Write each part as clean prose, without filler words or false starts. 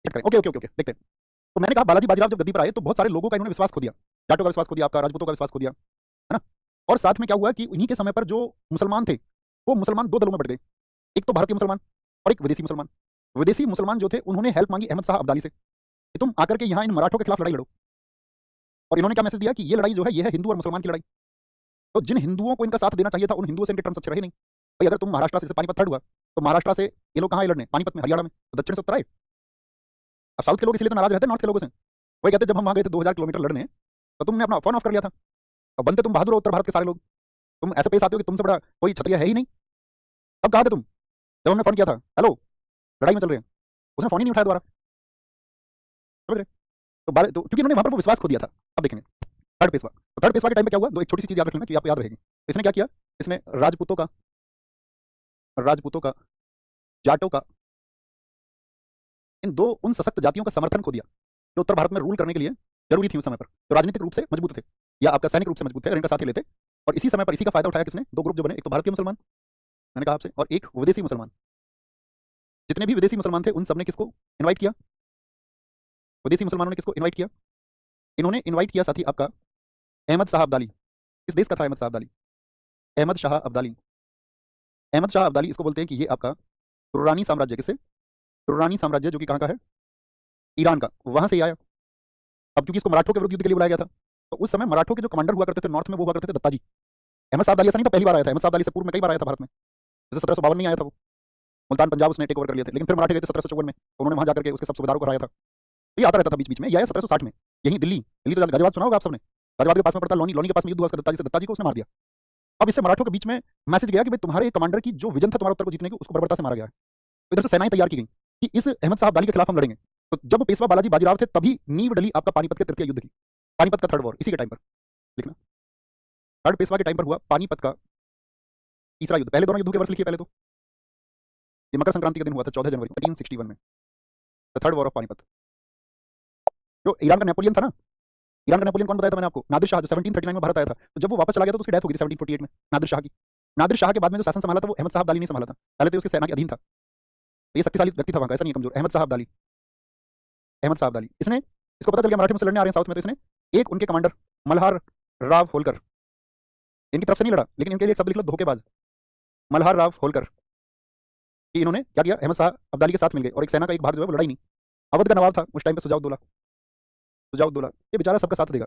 करें। Okay okay okay okay, देखते हैं। तो मैंने कहा बालाजी बाजीराव जब गद्दी पर आए तो बहुत सारे लोगों का इन्होंने विश्वास खो दिया। जाटों का विश्वास खो दिया, आपका राजपूतों का विश्वास खो दिया, है ना। और साथ में क्या हुआ कि इन्हीं के समय पर जो मुसलमान थे वो मुसलमान दो दलों में बट गए। एक तो भारतीय मुसलमान और एक विदेशी मुसलमान। विदेशी मुसलमान जो थे उन्होंने हेल्प मांगी अहमद शाह अब्दाली से कि तुम आकर के यहाँ इन मराठों के खिलाफ लड़ाई लड़ो। और इन्होंने क्या मैसेज दिया कि ये लड़ाई जो है ये है हिंदू और मुसलमान की लड़ाई। तो जिन हिंदुओं को इनका साथ देना चाहिए था उन हिंदुओं से इनके टर्म्स अच्छे रहे नहीं। भाई अगर तुम महाराष्ट्र से पानीपत थर्ड हुआ तो महाराष्ट्र से ये लोग कहाँ लड़ने, पानीपत में, हरियाणा में, तो दक्षिण से उत्तर आए। अब साउथ के लोग इसलिए तो नाराज रहते हैं नॉर्थ के लोगों से। वही कहते जब हम वहां गए थे 2000 किलोमीटर लड़ने तो तुमने अपना फोन ऑफ कर लिया था। अब बनते तुम बहादुर हो उत्तर भारत के सारे लोग, तुम ऐसे पेश आते हो कि तुमसे बड़ा कोई क्षत्रिय है ही नहीं। अब कहा थे तुम जब हमने फोन किया था, हेलो लड़ाई में चल रहे हैं, उसने फोन ही नहीं उठाया दोबारा, समझ रहे। तो क्योंकि उन्होंने वहां पर वो विश्वास खो दिया था। अब देखेंगे थर्ड पेशवा। तो थर्ड पेशवा के टाइम पे क्या हुआ, दो एक छोटी सी चीज याद रख लेना कि आपको याद रहेगी। इसने क्या किया, इसने राजपूतों का जाटों का, इन दो उन सशक्त जातियों का समर्थन खो दिया जो उत्तर भारत में रूल करने के लिए जरूरी थी उस समय पर, जो राजनीतिक रूप से मजबूत थे या आपका सैनिक रूप से मजबूत थे, अगर इनका साथ ही लेते। और इसी समय पर इसी का फायदा उठाया किसने, दो ग्रुप जो बने, एक तो भारतीय मुसलमान मैंने कहा आपसे, और एक विदेशी मुसलमान। जितने भी विदेशी मुसलमान थे उन सबने किसको इन्वाइट किया, विदेशी मुसलमानों ने किसको इन्वाइट किया, इन्होंने इन्वाइट किया साथी आपका अहमद शाह अब्दाली। किस देश का था अहमद शाह अब्दाली, अहमद शाह अब्दाली। अहमद शाह अब्दाली इसको बोलते हैं कि ये आपका दुर्रानी साम्राज्य, किससे, दुर्रानी साम्राज्य जो कि कहाँ का है, ईरान का, वहां से ही आया। अब क्योंकि इसको मराठों के विरुद्ध युद्ध के लिए बुलाया गया था तो उस समय मराठों के जो कमांडर हुआ करते थे नॉर्थ में वो हुआ करते थे दत्ताजी। अहमद शाह अब्दाली ऐसा नहीं था पहली बार आया था, अहमद शाह अब्दाली से पूर्व में कई बार आया था भारत में। जैसे 1752 में आया था वो, मुल्तान पंजाब उसने टेक ओवर कर लिए थे, लेकिन फिर मराठे गए थे 1754 में, तो उन्होंने वहां जाकर के उसके सब सूबेदारों को हराया था। तो ये आता रहता था बीच बीच में। ये आया 1760 में, यही दिल्ली, दिल्ली तो गाजियाबाद सुना होगा आप सबने, गाजियाबाद के पास में पड़ता लोनी, लोनी के पास में युद्ध हुआ दत्ताजी से, दत्ताजी को उसने मार दिया। अब इससे मराठों के बीच में मैसेज गया कि भाई तुम्हारे कमांडर की जो विजन था तुम्हारा उत्तर को जीतने की, उसको बर्बरता से मारा गया है। तो इधर से सेनाएं तैयार की गई कि इस अहमद शाह अब्दाली के खिलाफ हम लड़ेंगे। तो जब पेशवा बालाजी बाजीराव थे तभी नींव डली आपका पानीपत के तृतीय युद्ध की, पानीपत का थर्ड वॉर इसी के टाइम पर, लिखना थर्ड पेशवा के टाइम पर हुआ पानीपत का तीसरा युद्ध। पहले दोनों युद्धों के वर्ष लिखिए, पहले तो ये मकर संक्रांति का दिन हुआ था 14 जनवरी 1861 में, the third war of Panipat. जो ईरान का नेपोलियन था ना, ईरान का नेपोलियन कौन बताया था मैंने आपको, नादिर शाह, जो 1739 में भारत आया था। तो जब वो वापस चला गया तो उसकी डेथ हो गई थी 1748 में, नादिर शाह की। नादिर शाह के बाद में जो शासन संभाला था वो अहमद शाह अब्दाली ने संभाला था, पहले तो उसके सेना के अधीन था। तो ये शक्तिशाली व्यक्ति था वहां का, ऐसा नहीं कमजोर। अहमद शाह अब्दाली, अहमद शाह अब्दाली, इसने, इसको पता चल गया मराठी मुझसे लड़ने आ रहे हैं साउथ में, तो इसने एक उनके कमांडर मल्हार राव होलकर, इनकी तरफ से नहीं लड़ा लेकिन इनके लिए एक शब्द लिख लो, धोखेबाज, मल्हार राव होलकर, कि इन्होंने क्या किया, अहमद शाह अब्दाली के साथ मिल गए और एक सेना का एक भाग जो है वो लड़ाई नहीं। अवध का नवाब था उस टाइम पे सुजाउद्दौला, सुजाउद्दौला ये बेचारा सबका साथ देगा,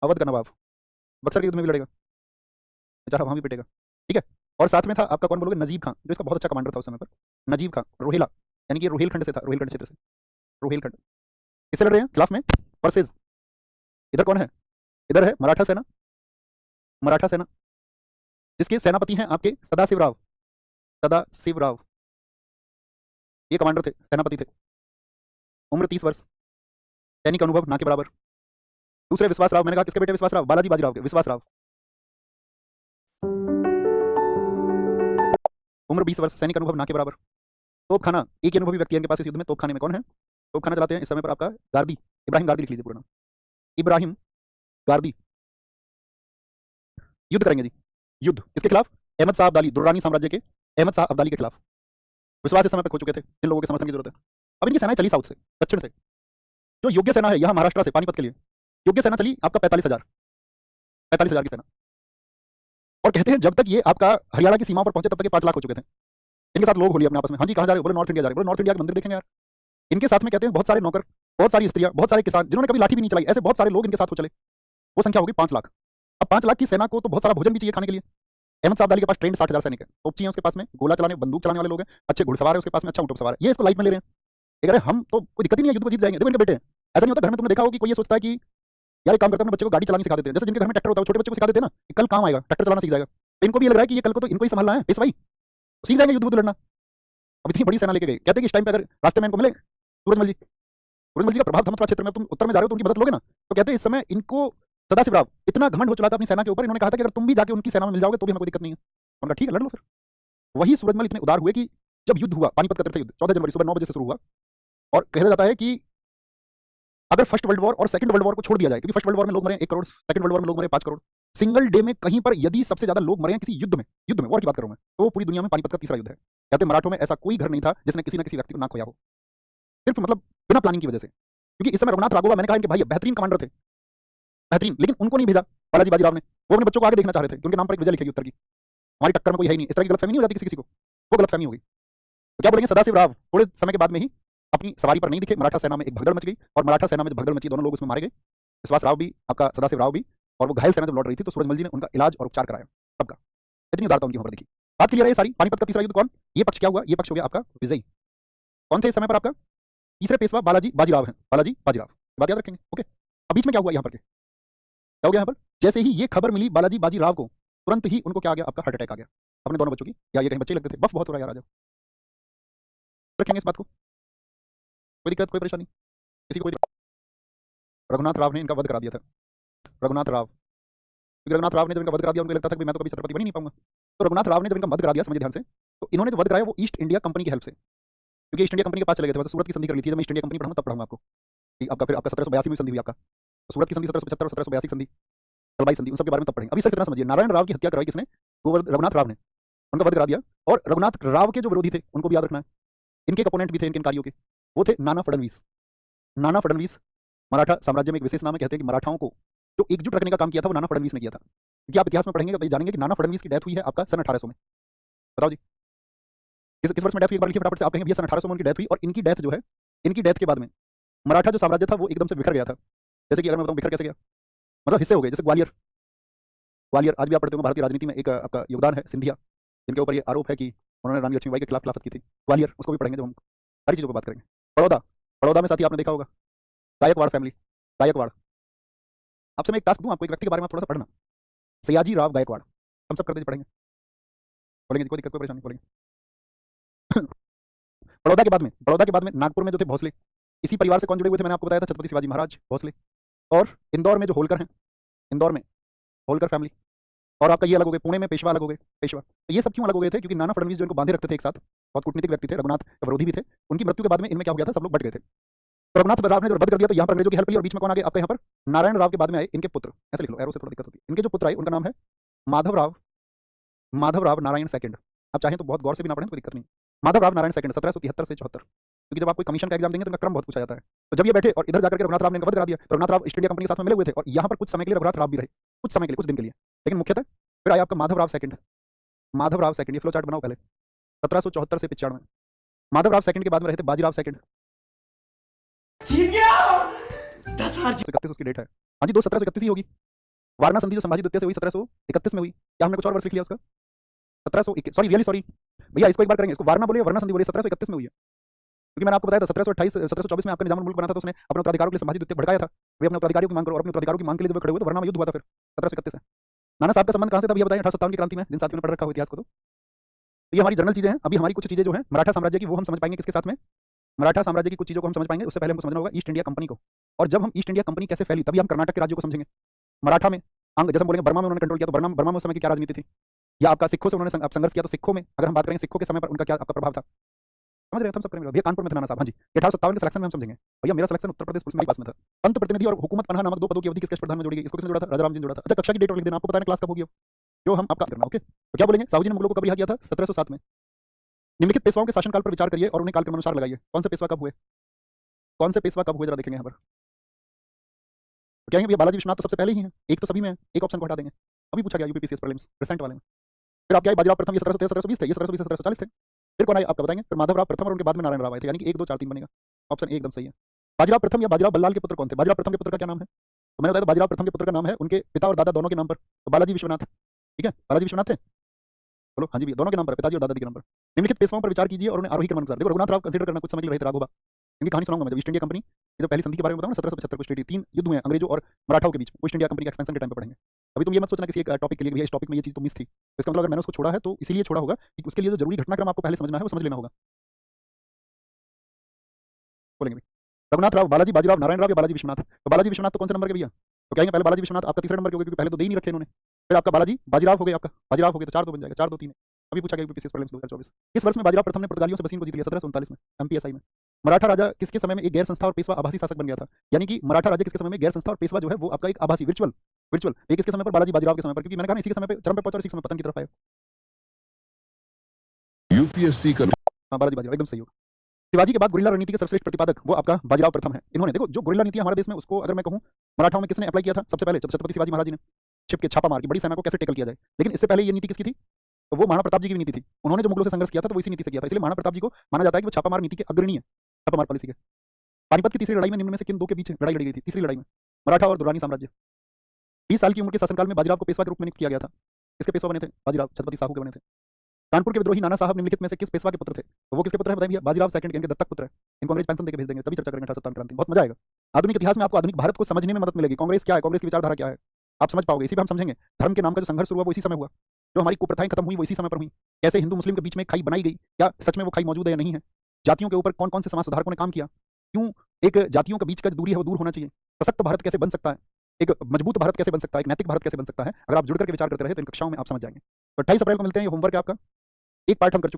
अवध का नवाब, बक्सर के युद्ध में भी लड़ेगा, बेचारा वहां भी पिटेगा, ठीक है। और साथ में था आपका कौन बोलोगे, नजीब खां, जो इसका बहुत अच्छा कमांडर था उस समय पर, नजीब खां रोहेला, यानी कि रोहेलखंड से था, रोहेलखंड क्षेत्र से, रोहेलखंड। किससे लड़ रहे हैं खिलाफ में, वर्सेज, इधर कौन है, इधर है मराठा सेना, मराठा सेना जिसके सेनापति हैं आपके सदाशिव राव, सदाशिव राव ये कमांडर थे, सेनापति थे। उम्र 30 वर्ष, सैनिक अनुभव ना के बराबर। दूसरे विश्वास राव, मैंने कहा किसके बेटे विश्वास राव, बालाजी बाजीराव के विश्वास राव, उम्र 20 वर्ष, सैनिक अनुभव ना के बराबर। तोपखाना, एक ही अनुभवी व्यक्ति है इनके पास इस युद्ध में, तोपखाने में कौन है, तोपखाना चलाते हैं इस समय पर आपका गार्दी, इब्राहिम गार्दी लिख लीजिए पूरा नाम, इब्राहिम गार्दी। युद्ध करेंगे जी, युद्ध किसके खिलाफ, अहमद शाह अब्दाली, दुर्रानी साम्राज्य के अहमद शाह अब्दाली के खिलाफ। विश्वास इस समय पर खो चुके थे, जिन लोगों के समर्थन की जरूरत है। अब इनकी सेनाएं चली साउथ से, दक्षिण से। जो योग्य सेना है यहाँ महाराष्ट्र से पानीपत के लिए, योग्य सेना चली आपका 45,000, 45,000 की सेना। और कहते हैं जब तक ये आपका हरियाणा की सीमा पर पहुंचे तब तक ये 5 लाख हो चुके थे। इनके साथ लोग होली अपने आपस में, हाँ जी कहाँ जा रहे हो, बोले नॉर्थ इंडिया जा रहे हो, बोले नॉर्थ इंडिया के मंदिर देखेंगे यार। इनके साथ में कहते हैं बहुत सारे नौकर, बहुत सारी स्त्रियां, बहुत सारे किसान जिन्होंने कभी लाठी भी नहीं चलाई, ऐसे बहुत सारे लोग इनके साथ हो चले। वो संख्या होगी 5 लाख। अब 5 लाख की सेना को तो बहुत सारा भोजन भी चाहिए खाने के लिए। अहमद शाह अब्दाली के पास ट्रेंड 60,000 सैनिक है, तोपची है उसके पास में, गोला चलाने बंदूक चलाने वाले लोग हैं, अच्छे घुड़सवार है उसके पास में, अच्छा ऊँट सवार है। ये इसको लाइफ में ले रहे हैं, ये कह रहे हैं हम तो कोई दिक्कत ही नहीं है, युद्ध को जीत जाएंगे। देखो इनके बेटे हैं, ऐसा नहीं होता घर में तुमने देखा हो कि कोई ये सोचता है कि यार एक काम करते हैं बच्चे को गाड़ी चलानी सिखा देते हैं। जैसे जिनके घर में ट्रैक्टर होता है छोटे बच्चे को सिखा देते हैं ना कि कल काम आएगा, ट्रैक्टर चलाना सीख जाएगा। तो इनको भी ये लग रहा है कि ये कल को तो इनको ही संभालना है, इस भाई सीख जाएंगे युद्ध लड़ना। अब इतनी बड़ी सेना लेके गए, कहते हैं कि इस टाइम पे अगर रास्ते में इनको मिले सूरजमल जी का प्रभाव था मथुरा क्षेत्र में, तुम उत्तर में जा रहे हो तो उनकी मदद लोगे ना। तो कहते हैं इस समय इनको सदाशिव राव इतना घमंड हो चला था अपनी सेना के ऊपर, इन्होंने कहा था कि अगर तुम भी जाके उनकी सेना में मिल जाओगे तो भी हमें कोई दिक्कत नहीं है। उन्होंने कहा ठीक है लड़ लो फिर। वही सूरजमल इतने उदार हुए कि जब युद्ध हुआ पानीपत का तृतीय युद्ध 14 जनवरी सुबह 9 बजे से शुरू हुआ, और कहा जाता है कि अगर फर्स्ट वर्ल्ड वॉर और सेकंड वर्ल्ड वॉर को छोड़ दिया जाए, क्योंकि फर्स्ट वर्ल्ड वॉर में लोग मरे 1 करोड़, सेकंड वर्ल्ड वॉर में लोग मरे 5 करोड़, सिंगल डे में कहीं पर यदि सबसे ज्यादा लोग मरे हैं किसी युद्ध में वॉर की बात कर रहा हूं मैं, तो वो पूरी दुनिया में पानीपत का तीसरा युद्ध है। कहते हैं मराठों में ऐसा कोई घर नहीं था जिसने किसी न किसी व्यक्ति को ना खोया हो। सिर्फ मतलब बिना प्लानिंग की वजह से, क्योंकि इस समय रघुनाथ राघोवा मैंने कहा इनके भाई बेहतरीन कमांडर थे, बेहतरीन, लेकिन उनको नहीं भेजा बालाजी बाजीराव ने। वो अपने बच्चों को आगे देखना चाह रहे थे कि उनके नाम पर एक विजय लिखेगी उत्तर की, हमारी टक्कर में कोई है ही नहीं। इस तरह की गलतफहमी नहीं हो जाती किसी किसी को, वो गलतफहमी हो गई। तो क्या बोलेंगे, सदाशिव राव थोड़े समय के बाद में ही अपनी सवारी पर नहीं दिखे, मराठा सेना में एक भगदड़ मच गई, और मराठा सेना में जो भगदड़ मची दोनों लोग उसमें मारे गए, विश्वास राव भी, आपका सदाशिव राव भी, और वो घायल सेना जब लौट रही थी तो सूरजमल जी ने उनका इलाज और उपचार कराया सबका। इतनी उदारता उनकी वहां पर देखी। बात क्लियर है ये सारी। पानीपत का तीसरा युद्ध कौन, ये पक्ष क्या हुआ, ये पक्ष हो गया आपका विजयी। कौन थे इस समय पर आपका तीसरे पेशवा बालाजी बाजीराव हैं, बालाजी बाजीराव, बात याद रखेंगे। ओके, अब बीच में क्या हुआ यहाँ पर, क्या हो गया यहाँ पर, जैसे ही ये खबर मिली बालाजी बाजीराव को, तुरंत ही उनको क्या आ गया, आपका हार्ट अटैक आ गया अपने दोनों बच्चों की। या ये कहीं बच्चे लगते थे, बफ बहुत हो रहा है यार, आ जाओ रखेंगे इस बात को, कोई दिक्कत कोई परेशानी किसी को, कोई दिक्कत? रघुनाथ राव ने इनका वध करा दिया था, रघुनाथ राव, क्योंकि रघुनाथ राव ने जब इनका वध करा दिया उनको लगता था कि मैं तो कभी छत्रपति बन ही नहीं पाऊंगा। तो रघुनाथ राव ने जब इनका वध करा दिया, समझिए ध्यान से, तो इन्होंने जो वध कराया वो ईस्ट इंडिया कंपनी की हेल्प से, क्योंकि ईस्ट इंडिया कंपनी के पास चले गए थे, वैसे सूरत की संधि कर ली थी। जब मैं ईस्ट इंडिया कंपनी पढ़ाऊंगा तब पढ़ाऊंगा आपको कि आपका फिर आपका 1782 में संधि हुई आपका, तो सूरत की संधि 1775 और 1782 संधि, कलबाई संधि, उन सब के बारे में तब पढ़ेंगे। अभी सिर्फ इतना समझिए, नारायण राव की हत्या करवाई किसने, रघुनाथ राव ने, उनका वध करा दिया। और रघुनाथ राव के जो विरोधी थे उनको भी याद रखना है, इनके अपोनेंट भी थे इनके कार्यों के, वो थे नाना फडणवीस। नाना फडणवीस मराठा साम्राज्य में एक विशेष नाम है, कहते हैं कि मराठाओं को जो एकजुट रखने का काम किया था वो नाना फडणवीस ने किया था। क्योंकि आप इतिहास में पढ़ेंगे तो ये जानेंगे कि नाना फडणवीस की डेथ हुई है आपका सन 1800 में। बताओ जी किस वर्ष में डेथ हुई, एक बार लिखिए फटाफट से। आप कहेंगे भैया सन 1800 में उनकी डेथ हुई, और इनकी डेथ जो है, इनकी डेथ के बाद में मराठा जो साम्राज्य था वो एकदम से बिखर गया था। जैसे कि अगर मैं बताऊं बिखर कैसे गया, मतलब हिस्से हो गए। जैसे ग्वालियर, ग्वालियर आज भी आप पढ़ते होंगे भारतीय राजनीति में एक आपका योगदान है सिंधिया, जिनके ऊपर ये आरोप है कि उन्होंने रानी लक्ष्मीबाई के खिलाफ खिलाफत की थी। ग्वालियर, उसको भी पढ़ेंगे जब हम सारी चीज़ों पर बात करेंगे। बड़ौदा, बड़ौदा में साथी आपने देखा होगा गायकवाड़ फैमिली, गायकवाड़। आपसे मैं एक टास्क दूं आपको, एक व्यक्ति के बारे में थोड़ा सा पढ़ना, सयाजी राव गायकवाड़, हम सब करते पढ़ेंगे, बोलेंगे कोई दिक्कत कोई परेशानी, बोलेंगे। बड़ौदा के बाद में, बड़ौदा के बाद में नागपुर में जो थे भोसले, इसी परिवार से कौन जुड़े हुए थे मैंने आपको बताया था, छत्रपति शिवाजी महाराज भोसले। और इंदौर में जो होलकर हैं, इंदौर में होलकर फैमिली। और आपका ये अलग हो गए, पुणे में पेशवा अलग हो गए, पेशवा। तो ये सब क्यों अलग हो गए थे, क्योंकि नाना फडणवीस जो इनको बांधे रखते थे एक साथ, बहुत कूटनीतिक व्यक्ति थे, रघुनाथ के विरोधी भी थे। उनकी मृत्यु के बाद में इनमें क्या हो गया था, सब लोग बट गए थे। तो रघुनाथ राव ने जब बंद कर दिया तो यहाँ पर अंग्रेजों की हेल्प ली, और बीच में कौन आ गया आपका यहाँ पर, नारायण राव के बाद में आए इनके पुत्र, ऐसे लिख लो, एरो से थोड़ा दिक्कत होती है। इनके जो पुत्र आए उनका नाम है माधव राव, माधव राव नारायण सेकंड। आप चाहें तो बहुत गौर से भी ना पढ़ें, कोई दिक्कत नहीं। माधव राव नारायण सेकंड 1773 से 74, क्योंकि जब आप कोई कमीशन का एग्जाम देंगे तो इनका क्रम बहुत पूछा जाता है। तो जब ये बैठे और इधर जाकर के रघुनाथ राव ने वध करा दिया, तो Raghunath Rao east India company के साथ में मिले हुए थे, और यहाँ पर कुछ समय के लिए रघुनाथ राव भी रहे, कुछ समय के लिए, कुछ दिन के लिए, लेकिन मुख्यतः फिर आया आपका माधव राव सेकंड। माधव राव सेकंड, ये फ्लो चार्ट बनाओ पहले, 1774 से 95। माधव राव सेकंड के बाद में रहे थे बाजीराव सेकंड, 10,031 उसकी डेट है। हाँ जी, 1731 ही होगी। वारणा संधि जो संभाजी द्वितीय से हुई 1731 में हुई, क्या हमने कुछ और वर्ष लिख लिया उसका, 1721, सॉरी रियली सॉरी भैया, इसको एक बार करेंगे, इसको वारणा बोलिए, वारणा संधि बोलिए, 1731 में हुई है। क्योंकि मैंने आपको बताया था 1728 1724 में आपका निजामुल मुल्क बना था, तो उसने अपने उत्तराधिकारियों के लिए संभाजी द्वितीय भड़काया था, वे अपने उत्तराधिकारियों की मांग करो, और अपने उत्तराधिकारियों की मांग के लिए जब खड़े हुए तो वारणा में युद्ध हुआ था फिर 1731 में। नाना साहब का संबंध कहां से था भैया बताएं, 1857 की क्रांति में, जिन साथियों ने पढ़ रखा हो इतिहास को। तो ये हमारी जनरल चीजें हैं। अभी हमारी कुछ चीजें जो हैं मराठा साम्राज्य की, वो हम समझ पाएंगे किसके साथ में, मराठा साम्राज्य की कुछ चीजों को हम समझ पाएंगे। उससे पहले हमको समझना होगा ईस्ट इंडिया कंपनी को, और जब हम ईस्ट इंडिया कंपनी कैसे फैली तभी हम कर्नाटक के राज्यों को समझेंगे। मराठा में अंग, जैसे हम बोलेंगे बर्मा में उन्होंने कंट्रोल किया, तो बर्मा में उस समय की क्या राजनीति थी, या आपका सिखों से उन्होंने संघर्ष किया, तो सिखों में अगर हम बात करेंगे सिखों के समय पर उनका क्या आपका प्रभाव था, समझ रहे हैं हम सब करेंगे। भैया कानपुर में था नाना साहब, हाँ जी, 1857 के सिलेक्शन में हम समझेंगे। भैया मेरा सिलेक्शन उत्तर प्रदेश पुलिस में पास में था। पंत प्रतिनिधि और हुकूमत पनाह नामक दो पदों की अवधि किसके प्रधान में जोड़ी गई, इसको किसने जोड़ा था, राजाराम जी ने जोड़ा था। अच्छा कक्षा की डेट और लिख देना, आपको बताना क्लास कब होगी अब, जो हम आपका करना। ओके, तो क्या बोलेंगे, साहू जी ने मुगलों को कब रिहा किया था, 1707 में। निम्नलिखित पेशवाओं के शासनकाल पर विचार करिए और उन्हें कालक्रमानुसार लगाइए, कौन से पेशवा कब हुए, कौन से पेशवा कब हुए, जरा देखेंगे यहाँ पर। तो कहेंगे भैया बालाजी विश्वनाथ तो सबसे पहले ही है, एक तो सभी में है, एक ऑप्शन को हटा देंगे। अभी पूछा गया यूपीपीसीएस प्रीलिम्स प्रेजेंट वाले में। फिर आप क्या बाजीराव प्रथम, ये 1713 1720 थे, ये 1720 1740 थे। फिर कौन आए आपका बताएंगे, फिर माधव राव प्रथम, और उनके बाद में नारायण राव आए थे, यानी कि 1 2 4 3 बनेगा। ऑप्शन ए एकदम सही है। बाजीराव प्रथम या बाजीराव बल्लाल के पुत्र कौन थे, बाजीराव प्रथम के पुत्र का क्या नाम है, तो मैंने बताया था बाजीराव प्रथम के पुत्र का नाम है उनके पिता और दादा दोनों के नाम पर, तो बालाजी विश्वनाथ, ठीक है, बालाजी विश्वनाथ थे। बोलो हाँ जी भैया, दोनों के नाम पर, पिताजी और दादाजी के नाम पर। निम्नलिखित पेशवाओं पर विचार कीजिए और उन्हें आरोही क्रमानुसार। देखो रघुनाथ राव कंसीडर करना, कुछ समय के लिए रहे थे राघोबा, इनकी कहानी सुनाऊंगा मैं जब ईस्ट इंडिया कंपनी, ये जो पहली संधि के बारे में बताऊं ना, 1775 को स्टेट 3 युद्ध हुए हैं अंग्रेजों और मराठाओं के बीच, ईस्ट इंडिया कंपनी के एक्सपेंशन के टाइम पे पढ़ेंगे। अभी तुम ये मत सोचना किसी एक टॉपिक के लिए भैया इस टॉपिक में ये चीज तो मिस थी, तो इसका मतलब अगर मैंने उसको छोड़ा है तो इसीलिए छोड़ा होगा कि उसके लिए जो जरूरी घटनाक्रम आपको पहले समझना है वो समझ लेना होगा। बोलेंगे रघुनाथ राव, बालाजी बाजीराव, नारायण राव या बालाजी विश्वनाथ, तो बालाजी विश्वनाथ तो कौन से नंबर के भैया, तो कहेंगे पहले बालाजी विश्वनाथ आपका तीसरे नंबर के हो गए, क्योंकि पहले तो दे ही नहीं रखे इन्होंने। फिर आपका बालाजी बाजीराव हो गए, आपका बाजीराव हो गए तो 4 2 बन जाएगा, 4 2 3। अभी पूछा गया यूपीपीसीएस प्रीलिम्स 2024, इस वर्ष में बाजीराव प्रथम ने पुर्तगालियों से बसीन को जीत लिया 1739 में एमपीएसआई में। मराठा राजा किसके समय में एक गैर संस्था और पेशवा आभासी शासक बन गया था, यानी कि मराठा राजा किसके समय में गैर संस्था और पेशवा जो है वो आपका एक आभासी विर्चुअल विर्चुअल, ये किसके समय पर, बालाजी बाजीराव के समय पर, क्योंकि मैंने कहा ना इसी के समय पे चरम पे पहुंचा और इसी समय पतन की तरफ आया। यूपीएससी का हाँ बालाजी बाजीराव एकदम सही होगा। शिवाजी के बाद गुरिल्ला रणनीति के सर्वश्रेष्ठ प्रतिपादक वो आपका बाजीराव प्रथम है। इन्होंने देखो जो गुरिल्ला नीति हमारे देश में उसको अगर मैं कहूँ मराठाओं में किसने अप्लाई किया था सबसे पहले छत्रपति शिवाजी महाराज जी ने छिप के छापा मार की बड़ी सेना को कैसे टेकल किया जाए। लेकिन इससे पहले ये नीति किसकी थी? तो वो महाराणा प्रताप जी की भी नीति थी। उन्होंने जो मुगलों से संघर्ष किया था तो वो इसी नीति से किया था। इसलिए महाराणा प्रताप जी को माना जाता है कि वो छापामार नीति के अग्रणी है, छापामार पॉलिसी के। पानीपत की तीसरी लड़ाई में निम्न में से किन दो के बीच लड़ाई लड़ी गई थी? तीसरी लड़ाई में मराठा और दुर्रानी साम्राज्य। 20 साल की उम्र के शासनकाल में बाजीराव को पेशवा के रूप में नियुक्त किया गया था। किसके पेशवा बने थे? बाजीराव छत्रपति साहू के बने थे। कानपुर के विद्रोही नाना साहब निम्नलिखित में से किस पेशवा के पुत्र थे? तो वो किसके पुत्र है बताइए भैया? बाजीराव सेकंड के, इनके दत्तक पुत्र है। इनको अंग्रेज पेंशन देकर भेज देंगे, तभी चर्चा करेंगे 1857 क्रांति। बहुत मजा आएगा। आधुनिक इतिहास में आपको आधुनिक भारत को समझने में मदद मिलेगी। कांग्रेस क्या है, कांग्रेस की विचारधारा क्या है, आप समझ पाओगे। इसी पर हम समझेंगे धर्म के नाम का जो संघर्ष हुआ वो इसी समय हुआ। जो हमारी कुप्रथाएं खत्म हुई वो इसी समय पर हुई। कैसे हिंदू मुस्लिम के बीच में खाई बनाई गई, क्या सच में वो खाई मौजूद है या नहीं है। जातियों के ऊपर कौन कौन से समाज सुधारकों ने काम किया, क्यों एक जातियों के बीच का जो दूरी है वो दूर होना चाहिए। सशक्त भारत कैसे बन सकता है, एक मजबूत भारत कैसे बन सकता है, एक नैतिक भारत कैसे बन सकता है। अगर आप जुड़कर के विचार करते रहे तो इन कक्षाओं में आप समझ जाएंगे। तो 28 अप्रैल को मिलते हैं। ये होमवर्क है आपका, एक पार्ट हम कर चुके हैं।